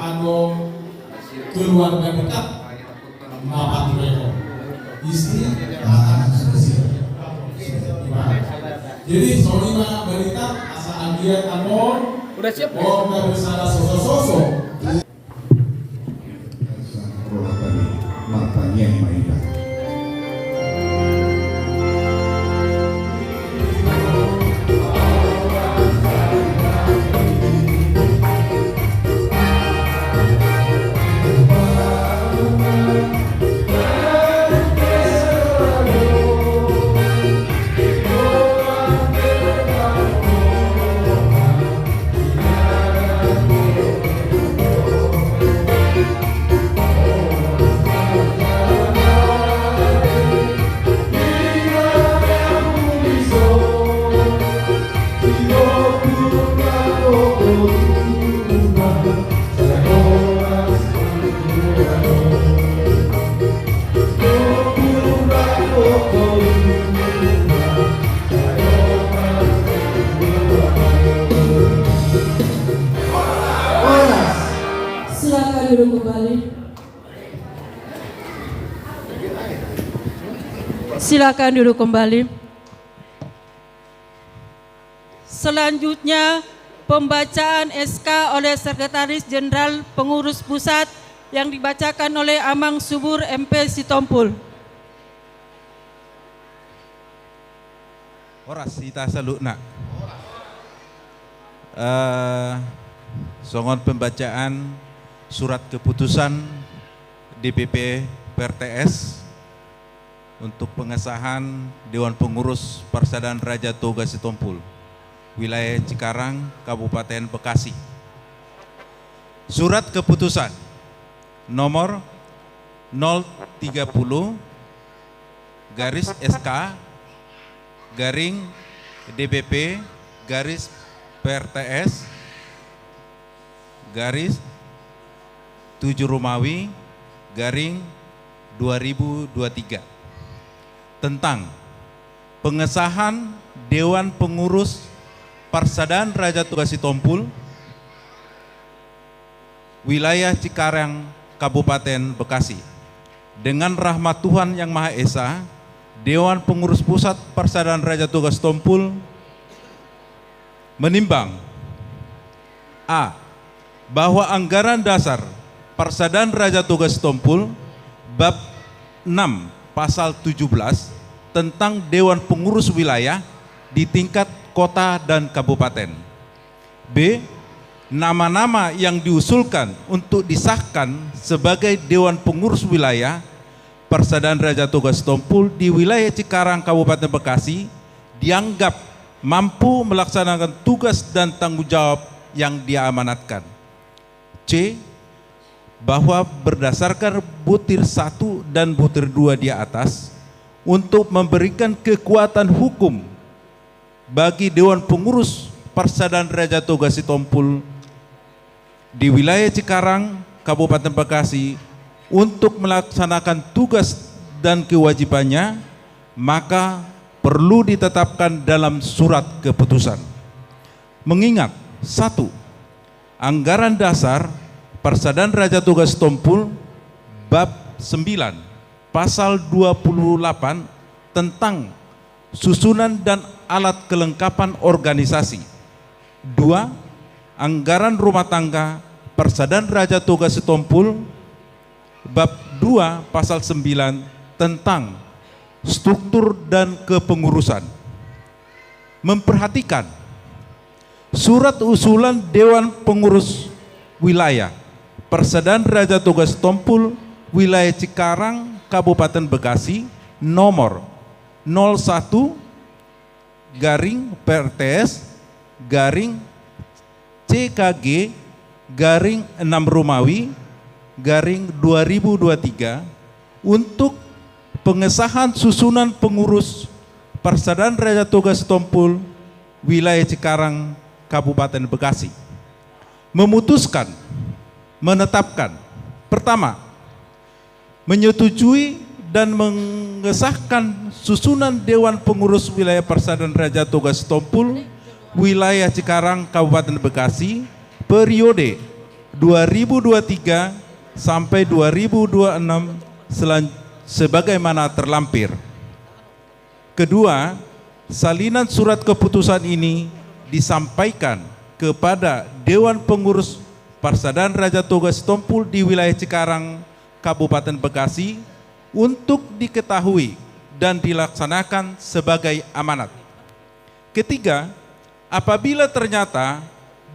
anu keluarga dekat Bapak Tuweko, istri anak spesial. Jadi soalnya berita asa agian anon udah siap oh nggak bisa ada sosok-sosok. Matanya Maida. Silakan duduk kembali. Silakan duduk kembali. Selanjutnya pembacaan SK oleh Sekretaris Jenderal Pengurus Pusat yang dibacakan oleh Amang Subur MP Sitompul. Oras kita salutna. Songon pembacaan surat keputusan DPP PRTS untuk pengesahan Dewan Pengurus Persaudaraan Raja Toga Sitompul, wilayah Cikarang, Kabupaten Bekasi. Surat keputusan nomor 030 garis SK garing DPP garis PRTS garis 7 Romawi garing 2023 tentang pengesahan Dewan Pengurus Persaudaraan Raja Toga Sitompul, wilayah Cikarang, Kabupaten Bekasi. Dengan rahmat Tuhan Yang Maha Esa, Dewan Pengurus Pusat Persaudaraan Raja Toga Sitompul menimbang A. Bahwa anggaran dasar Persaudaraan Raja Toga Sitompul bab 6 pasal 17 tentang Dewan Pengurus Wilayah di tingkat kota dan kabupaten. B. Nama-nama yang diusulkan untuk disahkan sebagai Dewan Pengurus Wilayah Persaudaraan Raja Toga Sitompul di wilayah Cikarang, Kabupaten Bekasi dianggap mampu melaksanakan tugas dan tanggung jawab yang diamanatkan. C. Bahwa berdasarkan butir 1 dan butir 2 di atas, untuk memberikan kekuatan hukum bagi Dewan Pengurus Persaudaraan Raja Toga Sitompul di wilayah Cikarang, Kabupaten Bekasi untuk melaksanakan tugas dan kewajibannya, maka perlu ditetapkan dalam surat keputusan. Mengingat 1. Anggaran dasar Persaudaraan Raja Toga Sitompul bab 9 pasal 28 tentang susunan dan alat kelengkapan organisasi. 2. Anggaran rumah tangga Persaudaraan Raja Toga Sitompul bab 2 pasal 9 tentang struktur dan kepengurusan. Memperhatikan surat usulan Dewan Pengurus Wilayah Persaudaraan Raja Toga Sitompul wilayah Cikarang, Kabupaten Bekasi nomor 01 garing PRTS garing CKG garing 6 Romawi garing 2023 untuk pengesahan susunan pengurus Persaudaraan Raja Toga Sitompul wilayah Cikarang, Kabupaten Bekasi. Memutuskan menetapkan, pertama, menyetujui dan mengesahkan susunan Dewan Pengurus Wilayah Persaudaraan Raja Toga Sitompul wilayah Cikarang, Kabupaten Bekasi periode 2023 sampai 2026 sebagaimana terlampir. Kedua, salinan surat keputusan ini disampaikan kepada Dewan Pengurus Persaudaraan Raja Toga Sitompul di wilayah Cikarang, Kabupaten Bekasi untuk diketahui dan dilaksanakan sebagai amanat. Ketiga, apabila ternyata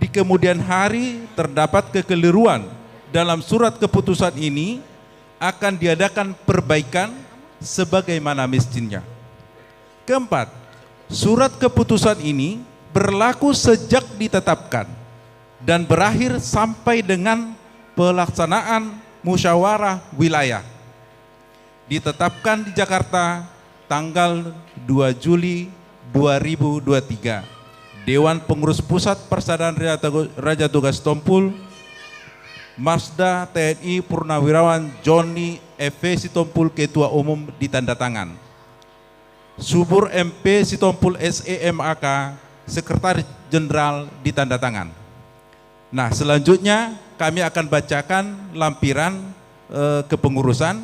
di kemudian hari terdapat kekeliruan dalam surat keputusan ini, akan diadakan perbaikan sebagaimana mestinya. Keempat, surat keputusan ini berlaku sejak ditetapkan dan berakhir sampai dengan pelaksanaan musyawarah wilayah. Ditetapkan di Jakarta tanggal 2 Juli 2023. Dewan Pengurus Pusat Persaudaraan Raja Toga Sitompul, Marsda TNI Purnawirawan Joni F. Sitompul Ketua Umum ditandatangan. Subur MP Sitompul SEMAK Sekretaris Jenderal ditandatangan. Nah, selanjutnya kami akan bacakan lampiran kepengurusan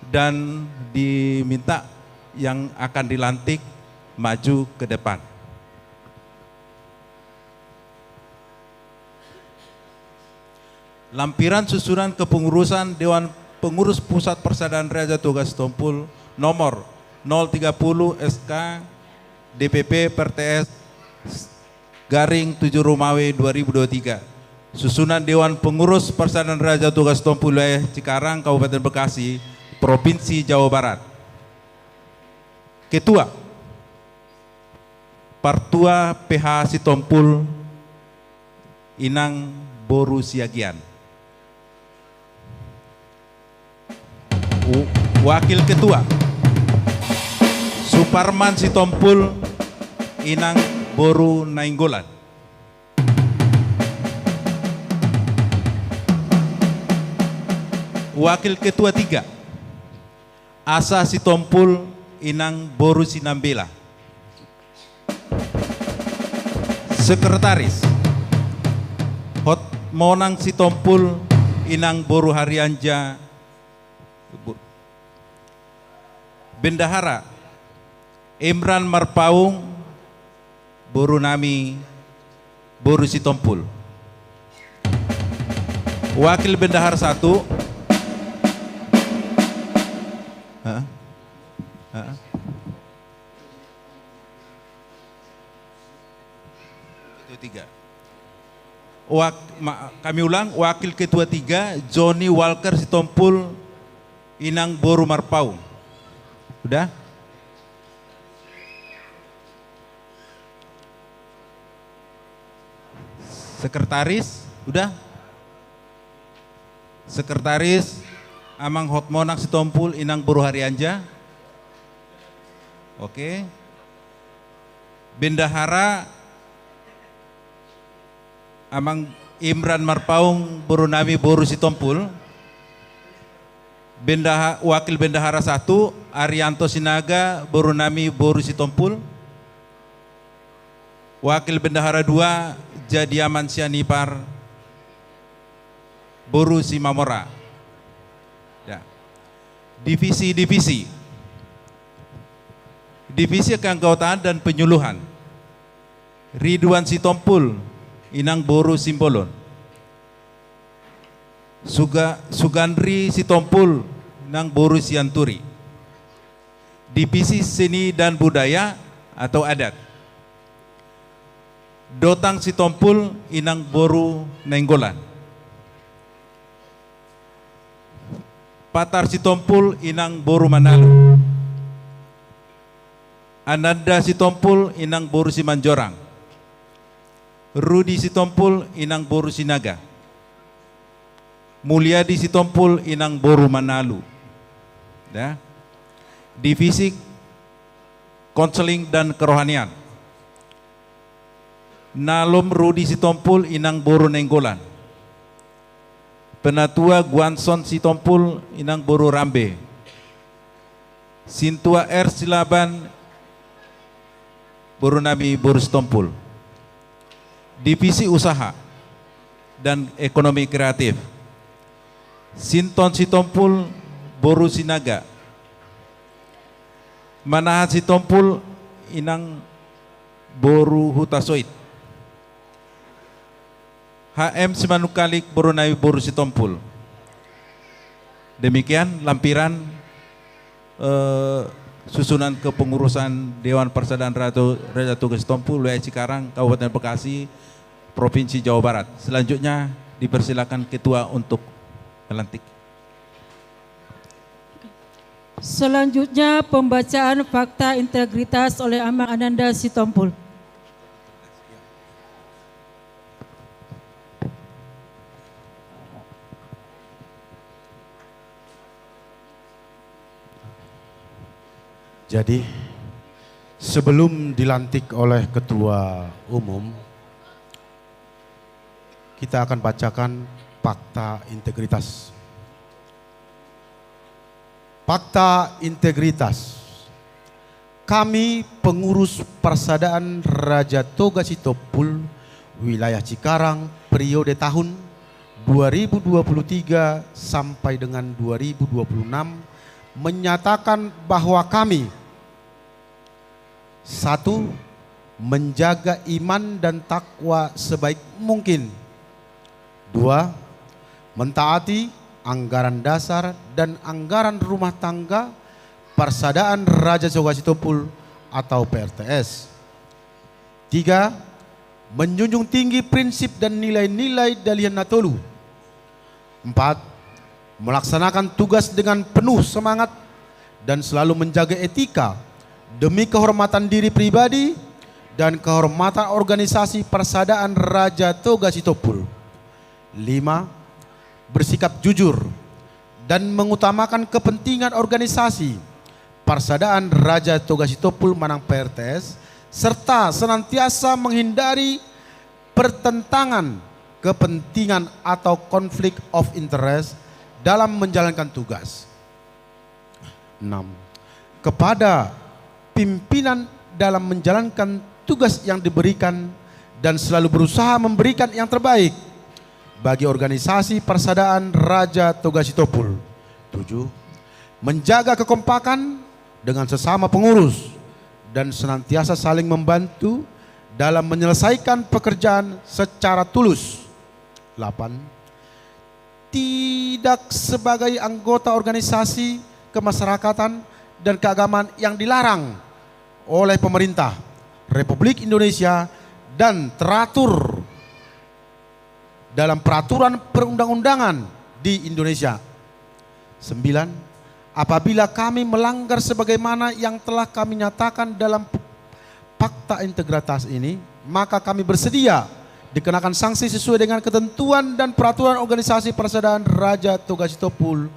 dan diminta yang akan dilantik maju ke depan. Lampiran susunan kepengurusan Dewan Pengurus Pusat Persaudaraan Raja Toga Sitompul nomor 030 SK DPP PRTS garing 7 Romawi 2023. Susunan Dewan Pengurus Persaudaraan Raja Toga Sitompul wilayah Cikarang, Kabupaten Bekasi, Provinsi Jawa Barat. Ketua Partua PH Sitompul Inang Boru Siagian. Wakil Ketua Suparman Sitompul Inang Boru Nainggolan. Wakil Ketua 3 Asa Sitompul Inang Boru Sinambela. Sekretaris Hotmonang Sitompul Inang Boru Harianja. Bendahara Imran Marpaung Boru Nami Boru Sitompul. Wakil Bendahara 1 kami ulang, Wakil Ketua 3 Johnny Walker Sitompul Inang Boru Marpaung. Sudah? Sekretaris, sudah? Sekretaris Amang Hotmonang Sitompul Inang Boru Harianja. Oke. Bendahara Amang Imran Marpaung Boru Nami Boru Sitompul. Wakil Bendahara 1 Arianto Sinaga Boru Nami Boru Sitompul. Wakil Bendahara 2 Jadiaman Sianipar Boru Simamora. Ya. Divisi keanggotaan dan penyuluhan Ridwan Sitompul Inang Boru Simbolon. Sugandri Sitompul Inang Boru Sianturi. Divisi Seni dan Budaya atau Adat Dotang Sitompul Inang Boru Nainggolan. Patar Sitompul Inang Boru Manalu. Ananda Sitompul Inang Boru Simanjorang. Rudi Sitompul Inang Boru Sinaga. Mulyadi Sitompul Inang Boru Manalu. Ya. Divisi Konseling dan Kerohanian Nalom Rudi Sitompul Inang Boru Nainggolan. Penatua Guanson Sitompul Inang Boru Rambe. Sintua R Silaban Boru Nami Boru Sitompul. Divisi Usaha dan ekonomi kreatif. Sinton Sitompul Boru Sinaga. Manahat Sitompul Inang Boru Hutasoit. HM Simanukalik Borunai Boru Sitompul. Demikian lampiran susunan kepengurusan Dewan Persaudaraan Raja Tugas Sitompul wilayah Cikarang, Kabupaten Bekasi, Provinsi Jawa Barat. Selanjutnya dipersilakan Ketua untuk melantik. Selanjutnya pembacaan fakta integritas oleh Amang Ananda Sitompul. Jadi sebelum dilantik oleh Ketua Umum, kita akan bacakan fakta integritas. Fakta integritas. Kami pengurus Persaudaraan Raja Toga Sitompul wilayah Cikarang periode tahun 2023 sampai dengan 2026 menyatakan bahwa kami: 1. Menjaga iman dan takwa sebaik mungkin. 2. Mentaati anggaran dasar dan anggaran rumah tangga Persaudaraan Raja Toga Sitompul atau PRTS. 3. Menjunjung tinggi prinsip dan nilai-nilai Dalian Natolu. 4. Melaksanakan tugas dengan penuh semangat dan selalu menjaga etika demi kehormatan diri pribadi dan kehormatan organisasi Persaudaraan Raja Toga Sitompul. 5. Bersikap jujur dan mengutamakan kepentingan organisasi Persaudaraan Raja Toga Sitompul Manang PRTS serta senantiasa menghindari pertentangan kepentingan atau konflik of interest dalam menjalankan tugas. 6. Kepada pimpinan dalam menjalankan tugas yang diberikan dan selalu berusaha memberikan yang terbaik bagi organisasi Persaudaraan Raja Toga Sitompul. 7. Menjaga kekompakan dengan sesama pengurus dan senantiasa saling membantu dalam menyelesaikan pekerjaan secara tulus. 8. Tidak sebagai anggota organisasi kemasyarakatan dan keagamaan yang dilarang oleh pemerintah Republik Indonesia dan teratur dalam peraturan perundang-undangan di Indonesia. 9. Apabila kami melanggar sebagaimana yang telah kami nyatakan dalam fakta integritas ini, maka kami bersedia dikenakan sanksi sesuai dengan ketentuan dan peraturan organisasi Persaudaraan Raja Toga Sitompul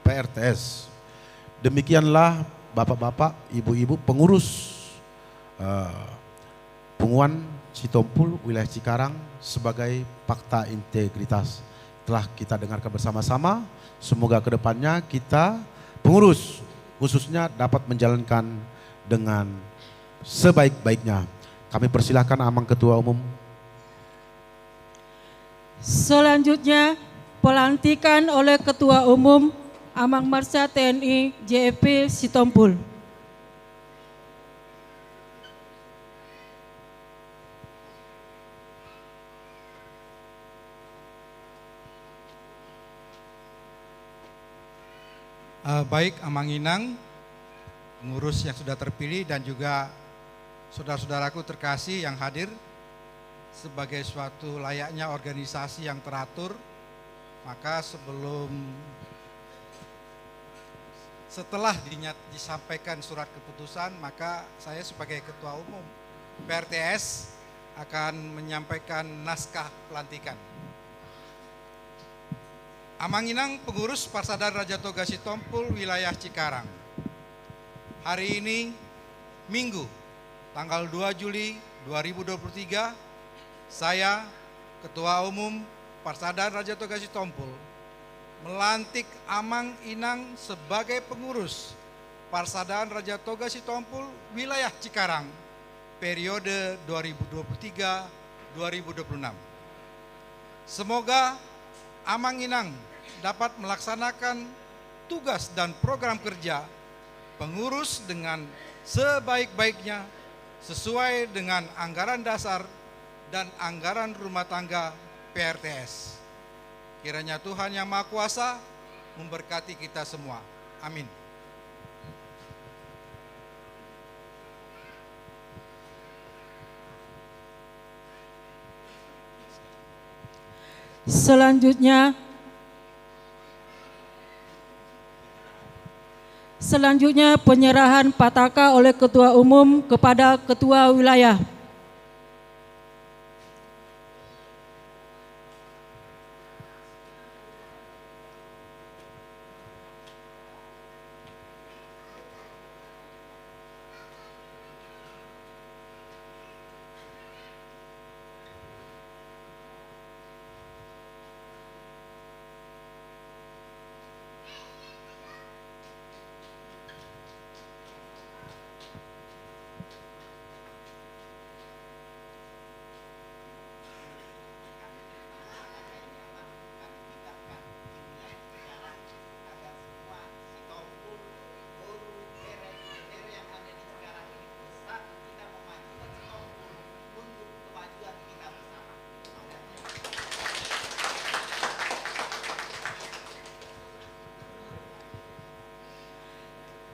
PRTS. Demikianlah Bapak-bapak, Ibu-ibu pengurus Punguan Sitompul wilayah Cikarang sebagai fakta integritas telah kita dengarkan bersama-sama. Semoga kedepannya kita pengurus khususnya dapat menjalankan dengan sebaik-baiknya. Kami persilahkan Amang Ketua Umum. Selanjutnya pelantikan oleh Ketua Umum Amang Marsha TNI JFP Sitompul. Baik Amang Inang, pengurus yang sudah terpilih dan juga saudara-saudaraku terkasih yang hadir, sebagai suatu layaknya organisasi yang teratur, maka setelah disampaikan surat keputusan, maka saya sebagai Ketua Umum PRTS akan menyampaikan naskah pelantikan. Amang Inang, pengurus Persaudaraan Raja Toga Sitompul wilayah Cikarang. Hari ini Minggu, tanggal 2 Juli 2023, saya Ketua Umum Persaudaraan Raja Toga Sitompul melantik Amang Inang sebagai pengurus Persaudaraan Raja Toga Sitompul wilayah Cikarang periode 2023-2026. Semoga Amang Inang dapat melaksanakan tugas dan program kerja pengurus dengan sebaik-baiknya sesuai dengan anggaran dasar dan anggaran rumah tangga PRTS. Kiranya Tuhan Yang Maha Kuasa memberkati kita semua. Amin. Selanjutnya penyerahan pataka oleh Ketua Umum kepada Ketua Wilayah.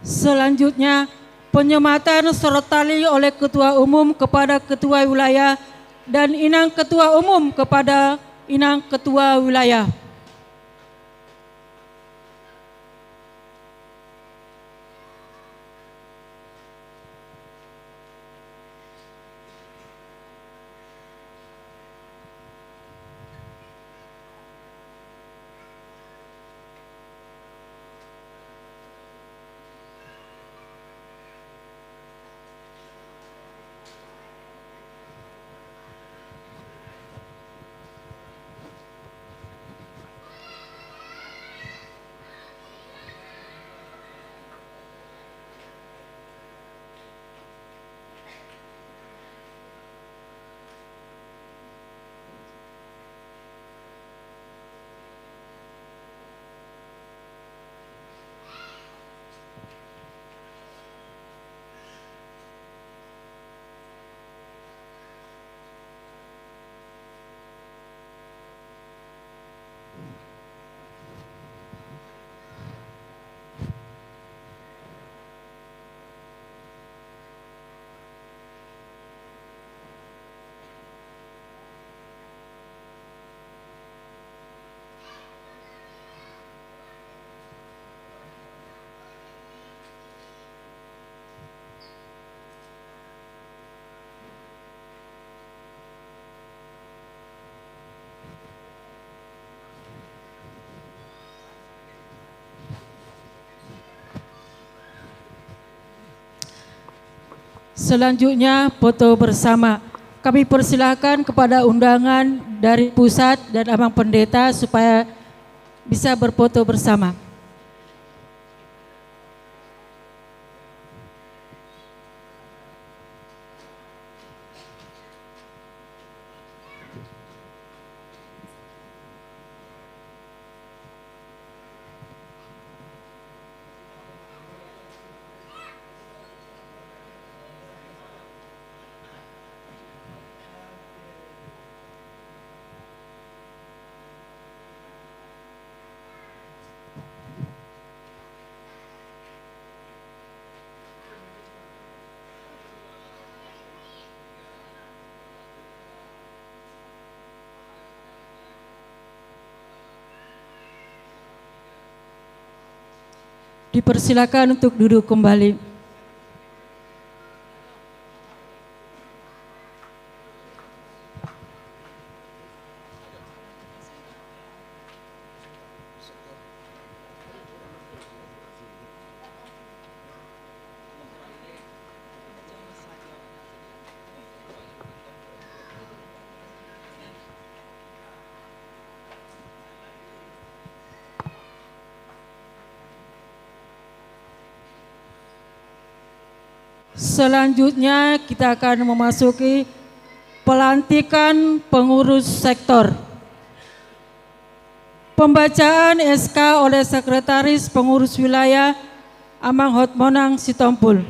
Selanjutnya, penyematan serotali oleh Ketua Umum kepada Ketua Wilayah dan Inang Ketua Umum kepada Inang Ketua Wilayah. Selanjutnya foto bersama. Kami persilakan kepada undangan dari pusat dan Abang Pendeta supaya bisa berfoto bersama. Dipersilakan untuk duduk kembali. Selanjutnya kita akan memasuki pelantikan pengurus sektor. Pembacaan SK oleh Sekretaris Pengurus Wilayah Amang Hotmonang Sitompul.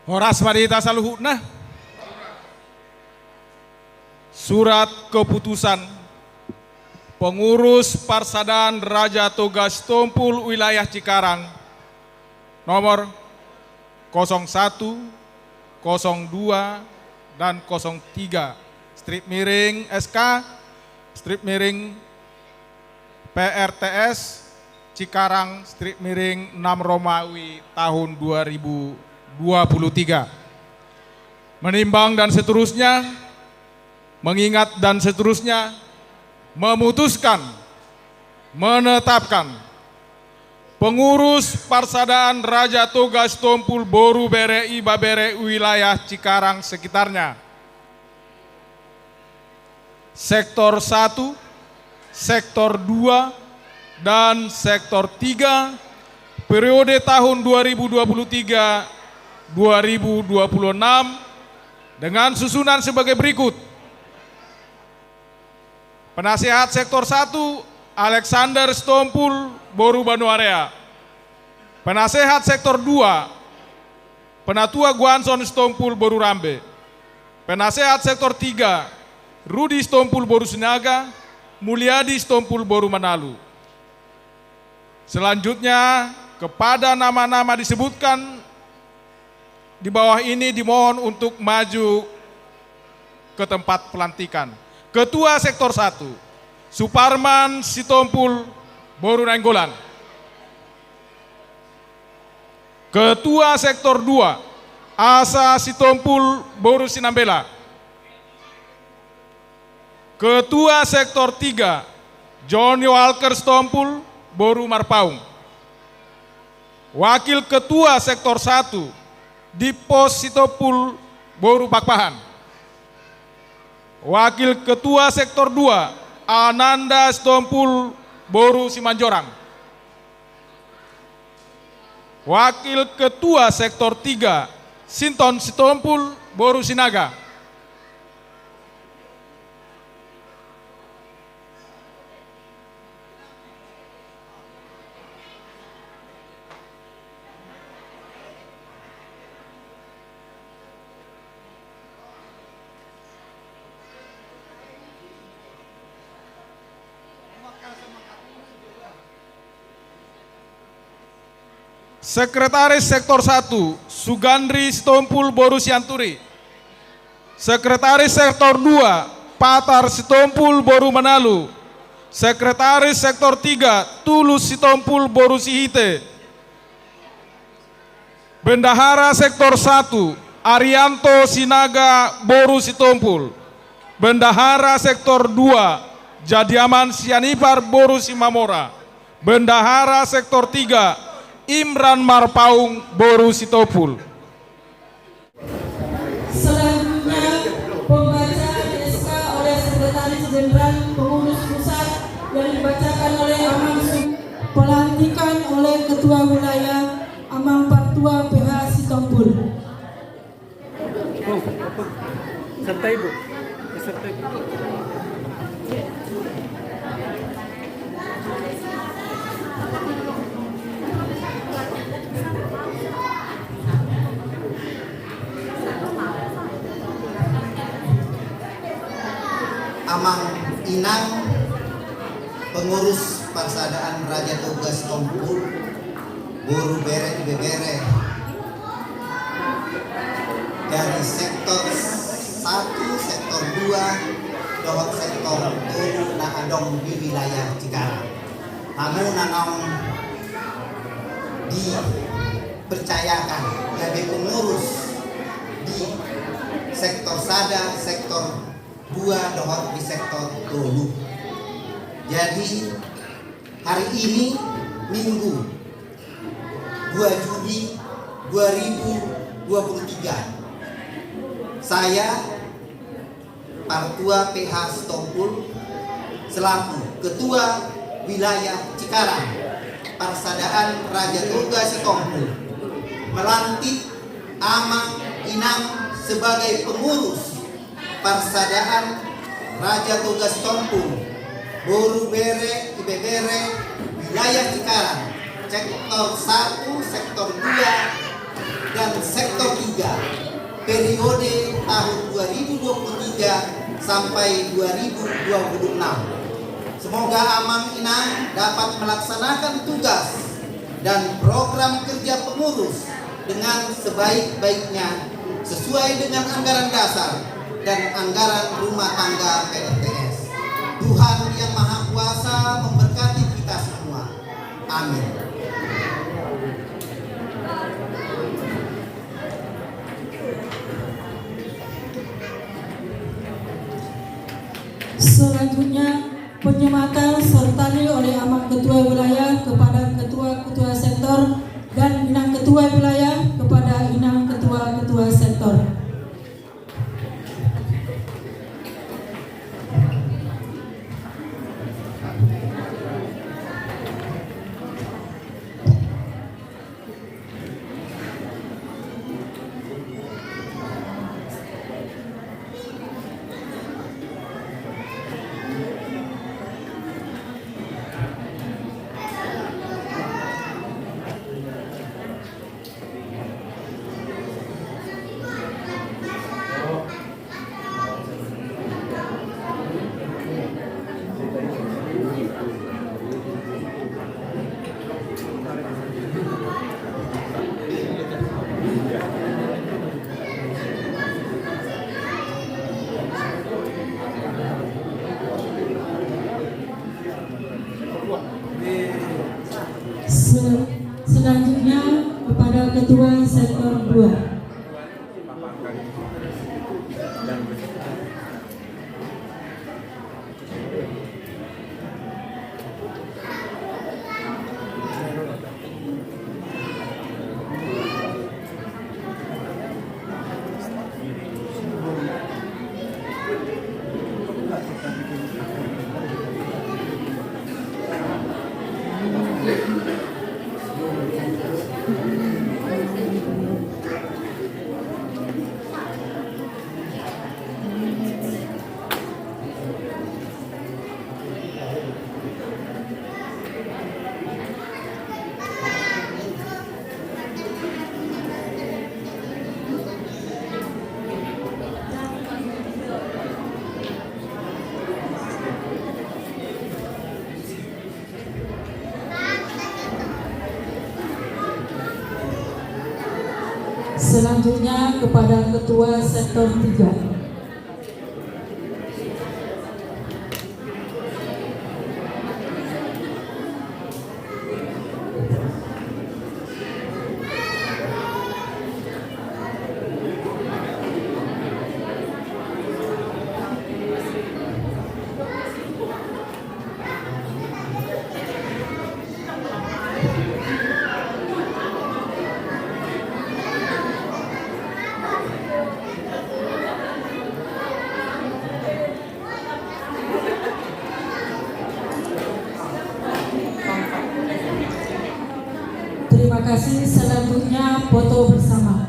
Horas Marita Saluhutna. Surat keputusan Pengurus Parsadaan Raja Togas Tompul Wilayah Cikarang nomor 01, 02, dan 03 strip miring SK strip miring PRTS Cikarang strip miring 6 Romawi tahun 2023. Menimbang dan seterusnya, mengingat dan seterusnya, memutuskan, menetapkan Pengurus Parsadaan Raja Togas Tompul Boru Berei Babere wilayah Cikarang sekitarnya. Sektor 1, Sektor 2, dan Sektor 3 periode tahun 2023-2026 dengan susunan sebagai berikut. Penasehat Sektor 1 Alexander Stompul Boru Banu Area. Penasehat Sektor 2 Penatua Guanson Stompul Boru Rambe. Penasehat Sektor 3 Rudi Stompul Boru Sinaga, Mulyadi Stompul Boru Manalu. Selanjutnya kepada nama-nama disebutkan di bawah ini dimohon untuk maju ke tempat pelantikan. Ketua Sektor 1 Suparman Sitompul Boru Nainggolan. Ketua Sektor 2 Asa Sitompul Boru Sinambela. Ketua Sektor 3 Johnny Walker Stompul Boru Marpaung. Wakil Ketua Sektor 1 Dipos Sitompul Boru Pakpahan. Wakil Ketua Sektor 2 Ananda Stompul Boru Simanjorang. Wakil Ketua Sektor 3 Sinton Sitompul Boru Sinaga. Sekretaris Sektor 1 Sugandri Sitompul Boru Sianturi. Sekretaris Sektor 2 Patar Sitompul Boru Manalu. Sekretaris Sektor 3 Tulus Sitompul Boru Sihite. Bendahara Sektor 1 Arianto Sinaga Boru Sitompul. Bendahara Sektor 2 Jadiaman Sianipar Boru Simamora. Bendahara Sektor 3 Imran Marpaung Boru Sitompul. Selanjutnya pembacaan SK oleh Sekretaris Jenderal Pengurus Pusat yang dibacakan oleh Amang pelantikan oleh Ketua Wilayah Amang Partua PH Sitompul. Santai Bu, santai Bu. Amang Inang, Pengurus Parsadaan Raja Togas Tompul Boru Bere Bebere dari Sektor 1, Sektor 2, dohot Sektor 2 Nakadong di wilayah Cikarang. Namun nanong dipercayakan jadi pengurus di Sektor Sada, Sektor 2 dohot di Sektor 2. Jadi hari ini Minggu 2 Juli 2023 saya Partua PH Sitompul selaku Ketua Wilayah Cikarang Parsadaan Raja Toga Setompul melantik Amang Inang sebagai pengurus Parsadaan Raja Toga Setompul Boru Bere Ibebere wilayah Cikarang sektor 1, sektor 2 dan sektor 3 periode tahun 2023 sampai 2026. Semoga Amang Inang dapat melaksanakan tugas dan program kerja pengurus dengan sebaik-baiknya sesuai dengan anggaran dasar dan anggaran rumah tangga PNTS. Tuhan Yang Maha Kuasa memberkati kita semua. Amin. Selanjutnya penyematan sertani oleh Amang Ketua Wilayah kepada Ketua-Ketua Sektor dan Inang Ketua Wilayah kepada Inang Ketua-Ketua Sektor. Selanjutnya kepada Ketua Sektor 2. Selanjutnya kepada Ketua Sektor 3. Terima kasih. Selanjutnya foto bersama.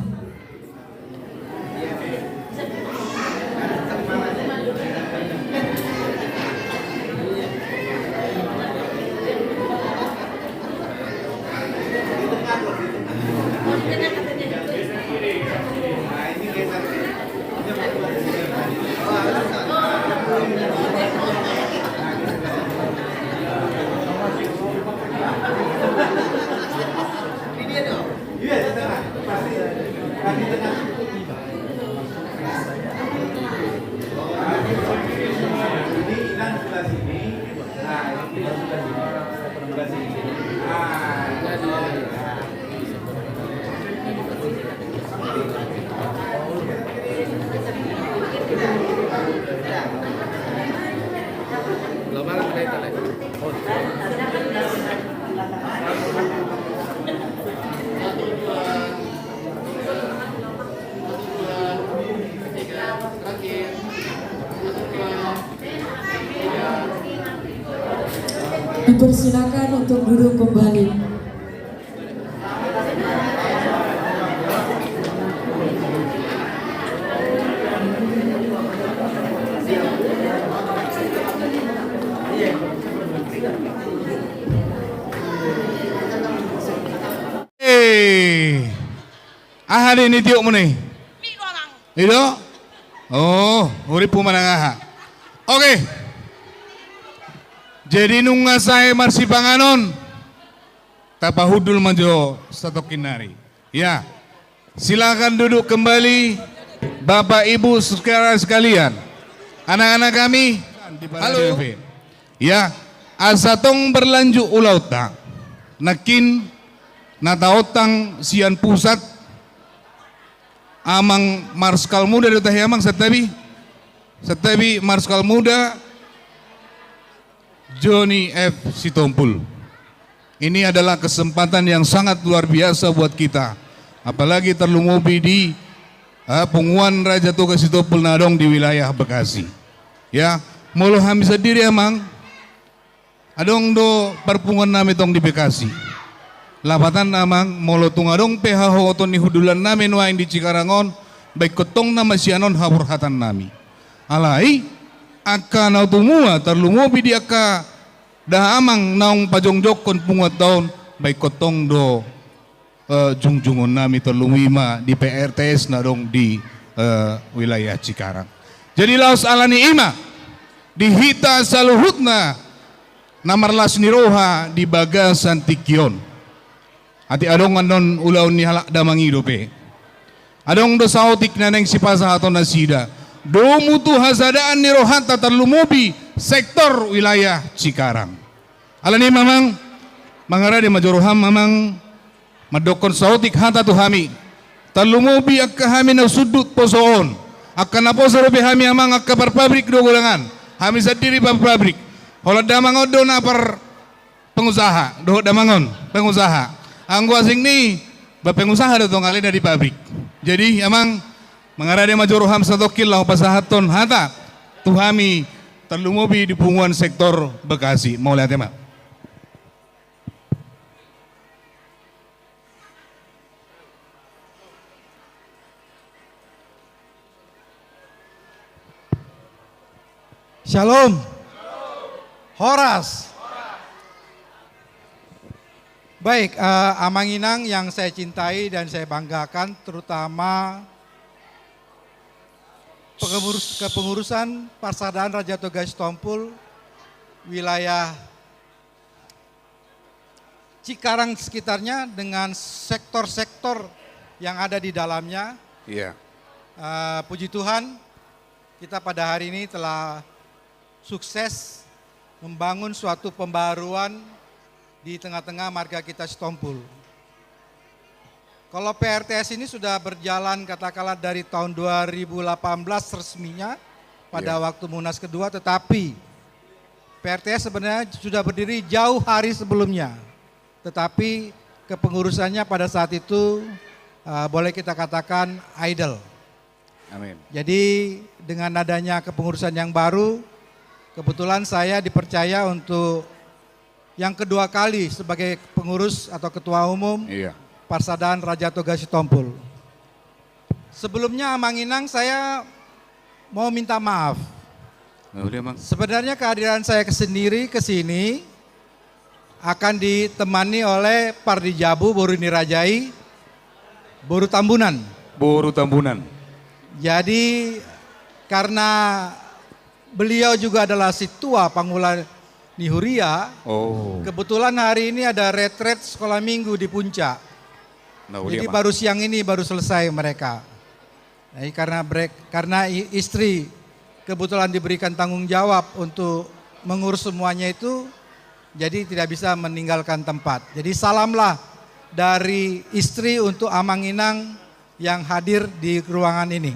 Dipersilakan untuk untuk duduk kembali. Ahadi ni tiok mo ni. Itu? Oh, urip pumanangaha. Oke. Jadi nunga saya marsi panganon. Tapahudul majo satu kinari. Ya. Silakan duduk kembali Bapak Ibu saudara sekalian. Anak-anak kami. Halo. Ya. Asatong berlanjut ulautang. Nakin nataotang sian pusat amang marskal muda dari tahi amang setabi marskal muda Johnny F. Sitompul. Ini adalah kesempatan yang sangat luar biasa buat kita, apalagi terlumubi di penguan Raja Tugas Sitompul Nadong di wilayah Bekasi. Ya, mulu hami sendiri amang adong do perpungan nami tong di Bekasi. Lapatan namang molo tungadong PHH oton ni hudulan namin wain di Cikarangon baik kotong nama sianon haburhatan nami. Alai aka na tumua terlumobi di aka dah amang naong pajongjok kon pungat daun baik kotong do jungjungon nami terlumima di PRTS na dong di wilayah Cikarang. Jadi laos alani ima dihita saluhutna namarlas niroha di Bagasan Tikion. Ati adong andon ulaw ni halak damang idope. Adong do sautik na neng sipasa ato na sida. Do mutu hasadaan ni rohata terlumubi sektor wilayah Cikarang. Alani mamang mangarade majoruham mamang madokon sautik hata tu hami. Terlumubi akka hami na sudut posoon. Akka na poso robe hami amang akka pabrik do gulangan. Hami sadiri pabrik. Hola damang odo na par pengusaha. Do damangon pengusaha. Anggo asing ni bapengusaha datang kali dari pabrik. Jadi emang mengarade majoruham satokil lah pasahaton hata tuhami terlumubi di punguan sektor Bekasi. Mau lihat ya, Mak? Shalom. Horas. Baik, Amanginang yang saya cintai dan saya banggakan, terutama kepengurusan Parsadaan Raja Toga Sitompul, wilayah Cikarang sekitarnya dengan sektor-sektor yang ada di dalamnya. Iya. Puji Tuhan, kita pada hari ini telah sukses membangun suatu pembaruan di tengah-tengah marga kita Sitompul. Kalau PRTS ini sudah berjalan katakanlah dari tahun 2018 resminya pada waktu Munas kedua, tetapi PRTS sebenarnya sudah berdiri jauh hari sebelumnya. Tetapi kepengurusannya pada saat itu boleh kita katakan idle. Amin. Jadi dengan adanya kepengurusan yang baru, kebetulan saya dipercaya untuk yang kedua kali sebagai pengurus atau ketua umum Parsadaan Raja Toga Sitompul. Sebelumnya Amanginang saya mau minta maaf. Sebenarnya kehadiran saya sendiri ke sini akan ditemani oleh Pardi Jabu, Boru Nirajai, Boru Tambunan. Boru Tambunan. Jadi karena beliau juga adalah situa Panggula Nihuria. Kebetulan hari ini ada retret sekolah minggu di Puncak. Jadi baru siang ini baru selesai mereka. Nah, karena istri kebetulan diberikan tanggung jawab untuk mengurus semuanya itu, jadi tidak bisa meninggalkan tempat. Jadi salamlah dari istri untuk Amanginang yang hadir di ruangan ini.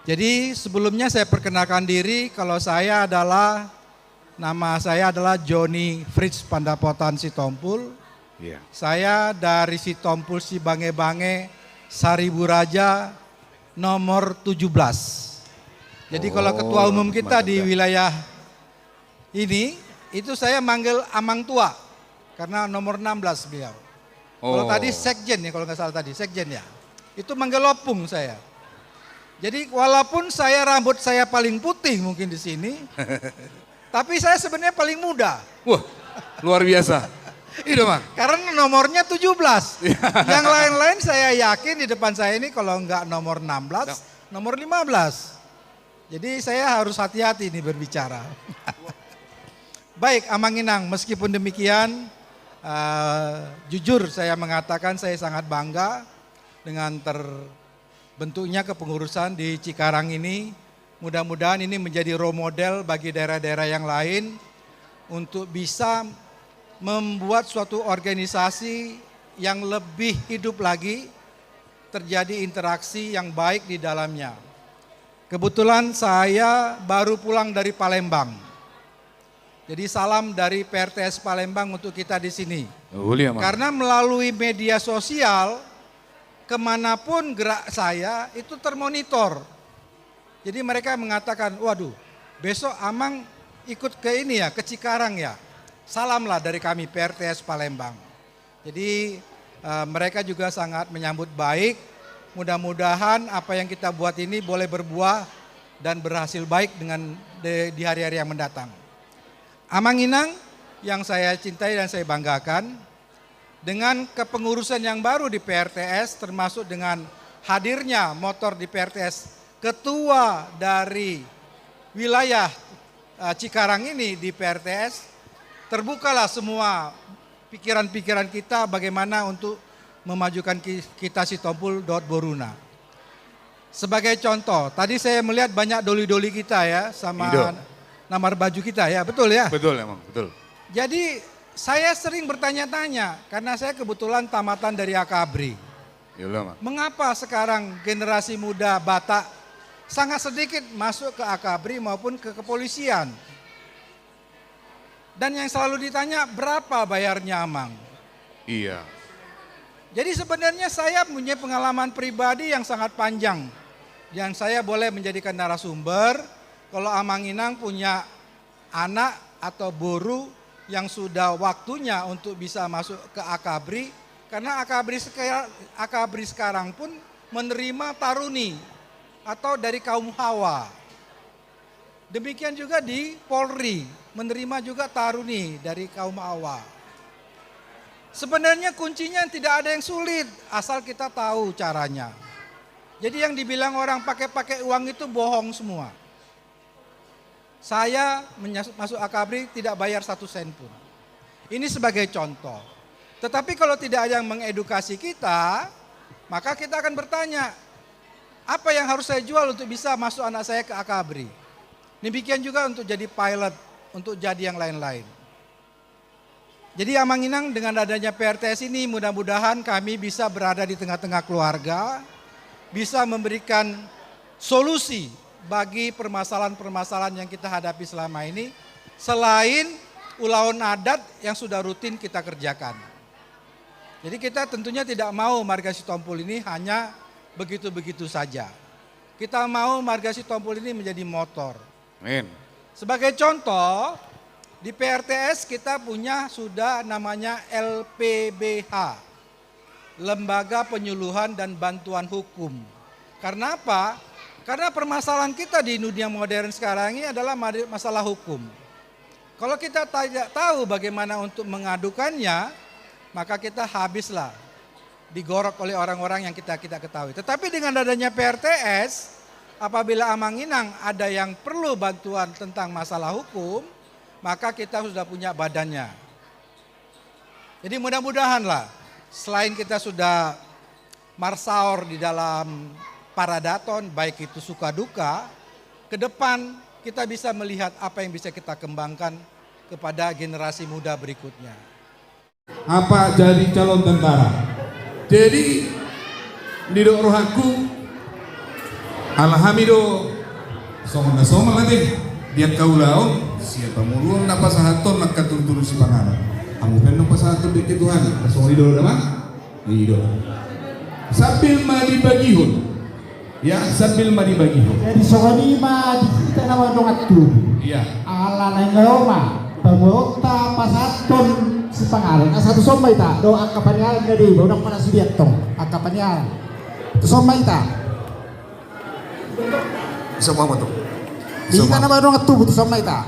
Jadi sebelumnya saya perkenalkan diri, kalau nama saya adalah Johnny Fritz Pandapotan Sitompul. Saya dari Sitompul Sibange-Bange Saribu Raja nomor 17. Jadi kalau ketua umum kita di wilayah ini itu saya manggil Amang Tua karena nomor 16 beliau. Kalau tadi sekjen ya, kalau nggak salah tadi sekjen ya. Itu manggil opung saya. Jadi walaupun rambut saya paling putih mungkin di sini, tapi saya sebenarnya paling muda. Wah, luar biasa. Itu mah. Karena nomornya 17. Yang lain-lain saya yakin di depan saya ini kalau nggak nomor 16, nomor 15. Jadi saya harus hati-hati nih berbicara. Baik, Amang Inang, meskipun demikian, jujur saya mengatakan saya sangat bangga dengan terbentuknya kepengurusan di Cikarang ini. Mudah-mudahan ini menjadi role model bagi daerah-daerah yang lain untuk bisa membuat suatu organisasi yang lebih hidup lagi, terjadi interaksi yang baik di dalamnya. Kebetulan saya baru pulang dari Palembang. Jadi salam dari PRTS Palembang untuk kita di sini. Karena melalui media sosial, kemanapun gerak saya itu termonitor. Jadi mereka mengatakan, waduh besok Amang ikut ke ini ya, ke Cikarang ya. Salamlah dari kami PRTS Palembang. Jadi mereka juga sangat menyambut baik. Mudah-mudahan apa yang kita buat ini boleh berbuah dan berhasil baik dengan di hari-hari yang mendatang. Amang Inang yang saya cintai dan saya banggakan, dengan kepengurusan yang baru di PRTS termasuk dengan hadirnya motor di PRTS, ketua dari wilayah Cikarang ini di PRTS, terbukalah semua pikiran-pikiran kita bagaimana untuk memajukan kita Sitompul Boruna. Sebagai contoh, tadi saya melihat banyak doli-doli kita ya sama nomor baju kita ya, betul ya? Betul emang, betul. Jadi saya sering bertanya-tanya karena saya kebetulan tamatan dari Akabri. Mengapa sekarang generasi muda Batak sangat sedikit masuk ke Akabri maupun ke kepolisian? Dan yang selalu ditanya, berapa bayarnya Amang? Iya. Jadi sebenarnya saya punya pengalaman pribadi yang sangat panjang. Yang saya boleh menjadikan narasumber, kalau Amang Inang punya anak atau boru yang sudah waktunya untuk bisa masuk ke Akabri. Karena Akabri sekarang pun menerima taruni atau dari kaum Hawa. Demikian juga di Polri, menerima juga taruni dari kaum Hawa. Sebenarnya kuncinya tidak ada yang sulit, asal kita tahu caranya. Jadi yang dibilang orang pakai uang itu bohong semua. Saya masuk Akabri tidak bayar 1 sen pun. Ini sebagai contoh. Tetapi kalau tidak ada yang mengedukasi kita, maka kita akan bertanya, apa yang harus saya jual untuk bisa masuk anak saya ke Akabri? Demikian juga untuk jadi pilot, untuk jadi yang lain-lain. Jadi Amang Inang dengan adanya PRTS ini mudah-mudahan kami bisa berada di tengah-tengah keluarga, bisa memberikan solusi bagi permasalahan-permasalahan yang kita hadapi selama ini, selain ulaun adat yang sudah rutin kita kerjakan. Jadi kita tentunya tidak mau marga Sitompul ini hanya begitu-begitu saja. Kita mau marga Sitompul ini menjadi motor. Amin. Sebagai contoh, di PRTS kita punya sudah namanya LPBH, Lembaga Penyuluhan dan Bantuan Hukum. Karena apa? Karena permasalahan kita di dunia modern sekarang ini adalah masalah hukum. Kalau kita tidak tahu bagaimana untuk mengadukannya, maka kita habislah digorok oleh orang-orang yang kita ketahui. Tetapi dengan adanya PRTS, apabila Amang Inang ada yang perlu bantuan tentang masalah hukum, maka kita sudah punya badannya. Jadi mudah-mudahanlah selain kita sudah marsaor di dalam paradaton, baik itu suka duka, ke depan kita bisa melihat apa yang bisa kita kembangkan kepada generasi muda berikutnya. Apa jadi calon tentara? Jadi di rohaku alhamido soma nanti dia kaulau siapa mulu napa sahaton nak katur si pangana. Amu kan napa sahaton di Tuhan. Kasong ido nama? Ido. Sambil madi bagihun. Ya, sambil madi bagihun. Jadi sokoni mah kita nama dongat tu. Iya. Ala nengoma. pemurota pasaton si pangalan satu somai ta do akapanyalan dari udah pada sudiat tong akapanyalan tu somai ta Bisa mau tuh? di kana ba dong tu somai ta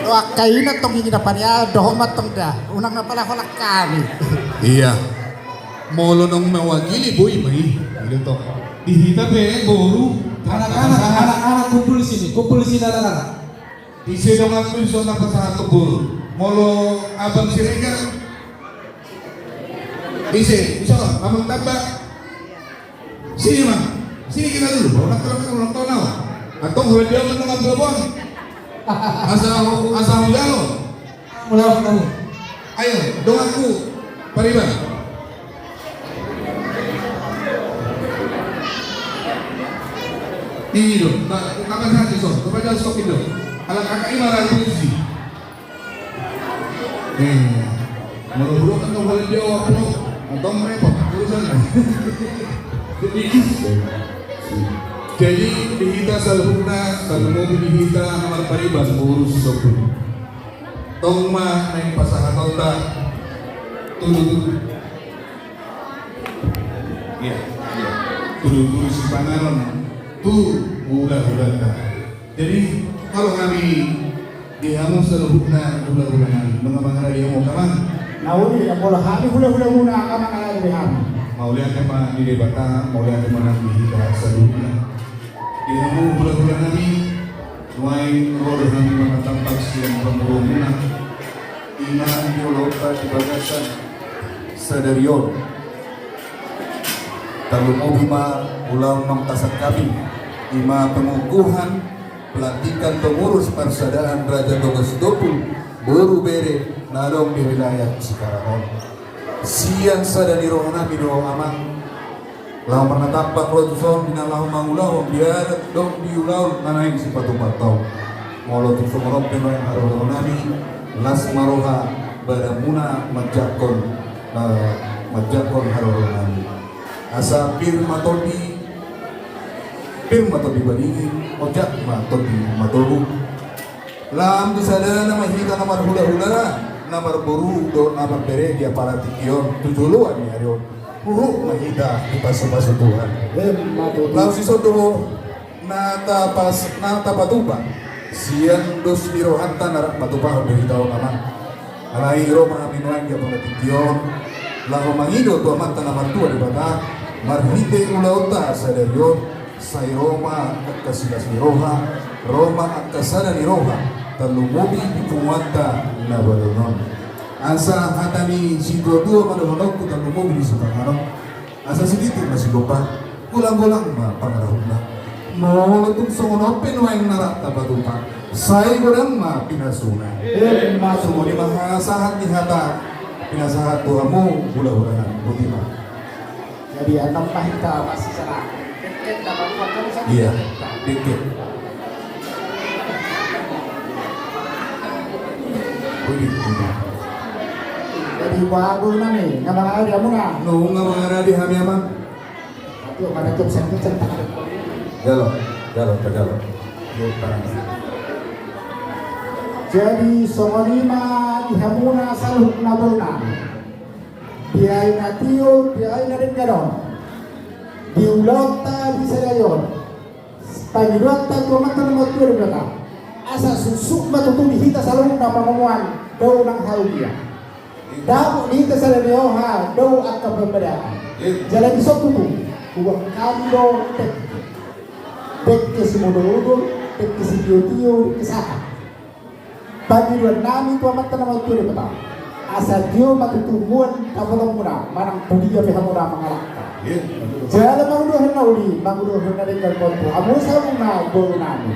do akaina tong hingga panyalan do homat tong dah unang na pala kolak kami Iya. Molo nang mewakili boy mai. Gitu toh. Dihita be boru. Anak-anak kumpul di sini anak-anak. Isi dong aku iso nang pasahan kebul. Molo abang siregar. Isi, iso abang tambah. Sini mah. Sini kita dulu. Ulang tahun now. Atong hula dia menang belum. Asal jalo. Mulai kamu. Ayo, dong aku. Pariban. Ini dong, kapan saja so, kepada sok itu. Alang kakak ini malah kunci. Mulu-mulu kan kau boleh jawab lo, atau merepot urusan. Jadi kita salahuna, kalau mau kita nomor pariban urus sok. Tong mah naik pasangan kota, tunggu. Iya, tunggu si pangalan. Ulah-ulah. Jadi kalau kami dihamus seluruhnya ulah-ulah kami mengamang dia mau kaman nauni ya bola kami hula-hula muna kamang ala di kami mau lihat apa di debata mau lihat mana di kita seluruhnya dihamu ulah-ulah kami nuai roda kami mana tampak siang pemurungan ina biolota di bagasan sadarion kalau mau bima ulang mangtasan kami lima pengukuhan pelantikan pengurus Persaudaraan Raja Togas Topul baru bere nadong di wilayah Cikarang. Siang sadani rohana bino amang lau pernah tampak rotuson bina lau mangulau biar dong diulau nanain si patau-patau molo tu somorong penoy haroronami las maroha badamuna majakon haroronami asa Pirmatodi balingin, ojak matodi matobu. Lam disadana nama hika namar hula-hula, namar boru do namar bere dia para tikion tujuluan ni arion. Mahita di pasu-pasu Tuhan. Lam sisodo nata batuba. Sian dos mirohanta narak batuba dari tahun aman. Alai ro mangaminuan dia para tikion. Lahu mangido tu aman tanamar tua di bata. Marhite ulauta sadarion. Sai Roma akasidas ni Roma akasada ni Roha talumubi bikuwata na balonon asa hatani si dua madonok ku talumubi di sepangaron asa sedikit masih lupa kulang-kulang ma pangarahuna mo tung songonopen waeng nara tabatupa sai gorang ma pinasuna masuk di mahasahat ni hata pinasahat tuamu hula-hulanan butima jadi anak pahita masih salah iya, dikit. Jadi bagus nami, ngamang ada dia muna. No, ngamang ada di kami amang. Yuk mana tuh saya cerita. Jalo. Jadi songonima dihamuna saluh nabulna. Biain natio, biain narin gadon. Diulota di sadayon pagilota ko matan mo tuwa berkata asa susuk matutu dihita salong na pangamuan daw ng haulia daw dihita sa leoha daw at kapabadaan jalan isok tutu kuwang kando tek si modorodol tek si tiyo kisaka pagiluan namin tuwa matan mo tuwa berkata asa diyo matutubuan kapalong muna marang pudiya pihamura mangalakta Jalan manguduhan na rin kalponpo. Amo sa mga golo namin.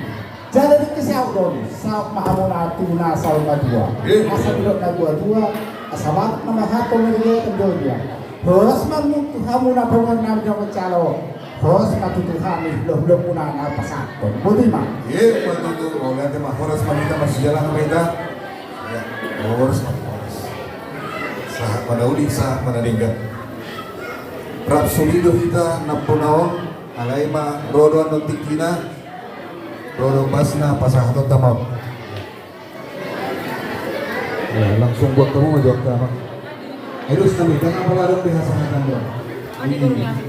Jalan din kasi ako doon. Sa mahamuna tuna sa madua. Asa bilog na dua-dua. Asa batak na mahatong na rin ang doon niya. Horas hamuna pangan namin ng magsalo. Horas matutuhan. Loh muna na pasakon. Buti ma? Matutuhan. O lihat ma. Horas manita masyalang ang kita. Horas. Sahat manauli, sahat manalinggan. Rap solido kita napunaon alaima rodoan notikina Doro basna pasahaton tamam. Ya, langsung buat kamu menjawab apa? Terus kami, jangan pelarang di hasangan Anda.